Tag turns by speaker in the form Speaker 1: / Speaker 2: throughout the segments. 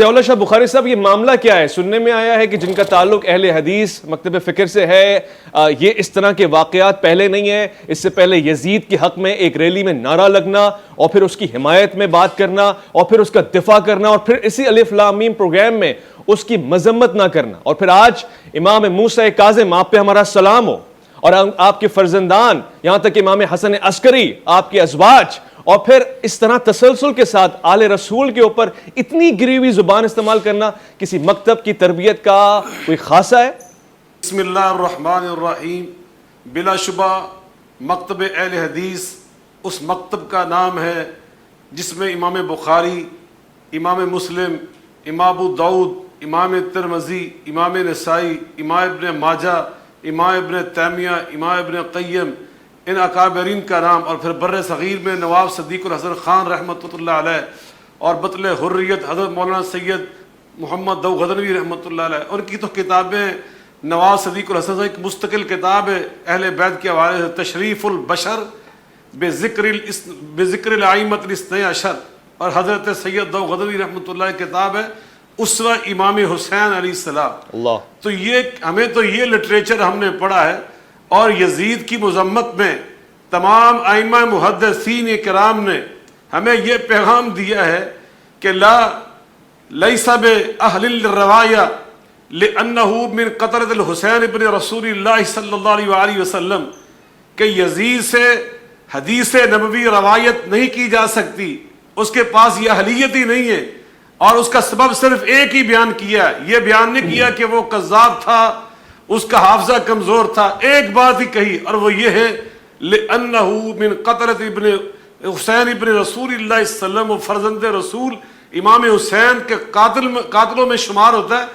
Speaker 1: ضیاء شاہ بخاری صاحب، یہ معاملہ کیا ہے؟ سننے میں آیا ہے کہ جن کا تعلق اہل حدیث مکتب فکر سے ہے، یہ اس طرح کے واقعات پہلے نہیں ہیں۔ اس سے پہلے یزید کے حق میں ایک ریلی میں نعرہ لگنا اور پھر اس کی حمایت میں بات کرنا اور پھر اس کا دفاع کرنا اور پھر اسی الف لام میم پروگرام میں اس کی مذمت نہ کرنا، اور پھر آج امام موسیٰ کاظم، آپ پہ ہمارا سلام ہو، اور آپ کے فرزندان، یہاں تک امام حسن عسکری، آپ کے ازواج، اور پھر اس طرح تسلسل کے ساتھ آل رسول کے اوپر اتنی گری ہوئی زبان استعمال کرنا کسی مکتب کی تربیت کا کوئی خاصہ ہے؟
Speaker 2: بسم اللہ الرحمن الرحیم۔ بلا شبہ مکتب اہل حدیث اس مکتب کا نام ہے جس میں امام بخاری، امام مسلم، امام ابو داؤد، امام ترمذی، امام نسائی، امام ابن ماجہ، امام ابن تیمیہ، امام ابن قیم، ان اکابرین کا نام، اور پھر بر صغیر میں نواب صدیق الحسن خان رحمۃ اللہ علیہ اور بطل حریت حضرت مولانا سید محمد دو غزنوی رحمۃ اللہ علیہ، ان کی تو کتابیں، نواب صدیق الحسن سے ایک مستقل کتاب ہے اہل بیت کے حوالے سے، تشریف البشر بذکر الائمۃ الاثنی عشر، اور حضرت سید دو غزنوی رحمۃ اللہ کی کتاب ہے اسوہ امام حسین علیہ السلام۔
Speaker 1: اللہ،
Speaker 2: تو ہمیں تو یہ لٹریچر ہم نے پڑھا ہے، اور یزید کی مذمت میں تمام ائمہ محدثین کرام نے ہمیں یہ پیغام دیا ہے کہ لیس باہل الروایہ لانہ من قطرۃ الحسین ابن رسول اللہ صلی اللہ علیہ وآلہ وسلم، کہ یزید سے حدیث نبوی روایت نہیں کی جا سکتی، اس کے پاس یہ اہلیت ہی نہیں ہے، اور اس کا سبب صرف ایک ہی بیان کیا ہے، یہ بیان نہیں کیا کہ وہ کذاب تھا، اس کا حافظہ کمزور تھا، ایک بات ہی کہی، اور وہ یہ ہے لأنہ من قطرۃ ابن حسین ابن رسول اللہ صلی اللہ علیہ وسلم، و فرزند رسول امام حسین کے قاتلوں میں شمار ہوتا ہے،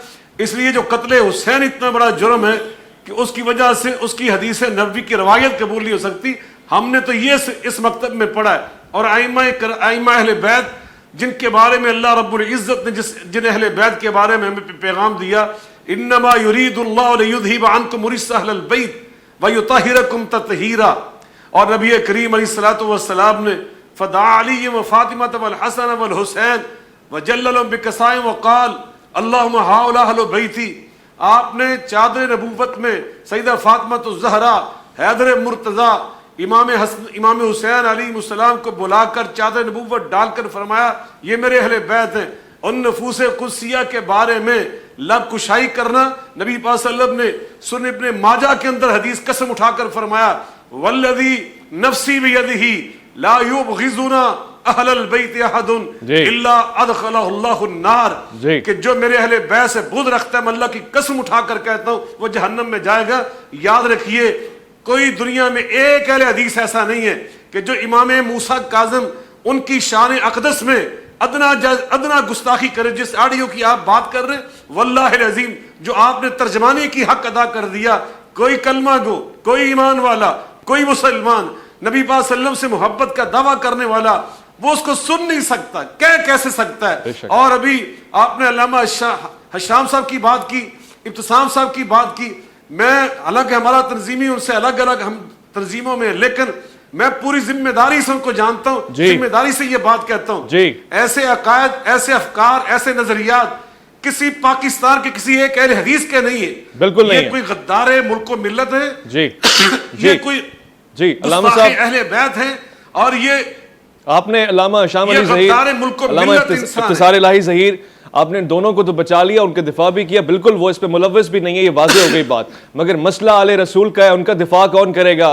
Speaker 2: اس لیے جو قتل حسین اتنا بڑا جرم ہے کہ اس کی وجہ سے اس کی حدیث نبوی کی روایت قبول نہیں ہو سکتی۔ ہم نے تو یہ اس مکتب میں پڑھا ہے، اور ائمہ اہل بیت جن کے بارے میں اللہ رب العزت نے جن اہل بیت کے بارے میں ہمیں پیغام دیا، انما یرید اللہ لیذھب عنکم رجس اہل البیت ویطہرکم تطہیرا، اور نبی کریم علیہ الصلوۃ والسلام نے فدعا علی و فاطمہ والحسن والحسین وجللهم بکسائم وقال اللہم ہؤلاء اہل بیتی، آپ نے چادر نبوت میں سیدہ فاطمہ الزہرا، حیدر مرتضیٰ، امام حسین علیہ السلام کو بلا کر چادر نبوت ڈال کر فرمایا یہ میرے اہل بیت ہیں۔ ان نفوس قدسیہ کے بارے میں لب کشائی کرنا، نبی پاک صلی اللہ علیہ وسلم نے سنن ابن ماجہ کے اندر حدیث قسم اٹھا کر فرمایا والذی نفسی بیدہ لا یبغضنا اہل البیت احد الا ادخلہ اللہ النار، کہ جو میرے اہل بیت سے بغض رکھتا ہے، میں اللہ کی قسم اٹھا کر کہتا ہوں وہ جہنم میں جائے گا۔ یاد رکھیے کوئی دنیا میں ایک اہل حدیث ایسا نہیں ہے کہ جو امام موسیٰ کاظم ان کی شان اقدس میں ادنا گستاخی کرے۔ جس آڈیو کی آپ بات کر رہے ہیں، واللہ العظیم جو آپ نے ترجمانی کی حق ادا کر دیا، کوئی کلمہ گو، کوئی ایمان والا، کوئی مسلمان نبی پاک صلی اللہ علیہ وسلم سے محبت کا دعویٰ کرنے والا، وہ اس کو سن نہیں سکتا، کیسے سکتا ہے؟ اور ابھی آپ نے علامہ حشام صاحب کی بات کی، ابتسام صاحب کی بات کی، میں الگ ہمارا تنظیمی ان سے الگ ہم تنظیموں میں، لیکن میں پوری ذمہ داری سے ان کو جانتا ہوں، ذمہ داری سے یہ بات کہتا ہوں، ایسے عقائد، ایسے افکار، ایسے نظریات کسی پاکستان کے کسی ایک اہل حدیث کے نہیں ہے، بالکل نہیں، یہ کوئی غدار ملک و ملت ہے، یہ کوئی گستاخ اہل بیت ہیں، اور یہ
Speaker 1: آپ نے علامہ شام علی ظہیر، علامہ اختصار الہی ظہیر، آپ نے دونوں کو تو بچا لیا، ان کا دفاع بھی کیا، بالکل وہ اس پہ ملوث بھی نہیں ہے، یہ واضح ہو گئی بات، مگر مسئلہ آل رسول کا ہے، ان کا دفاع کون کرے گا؟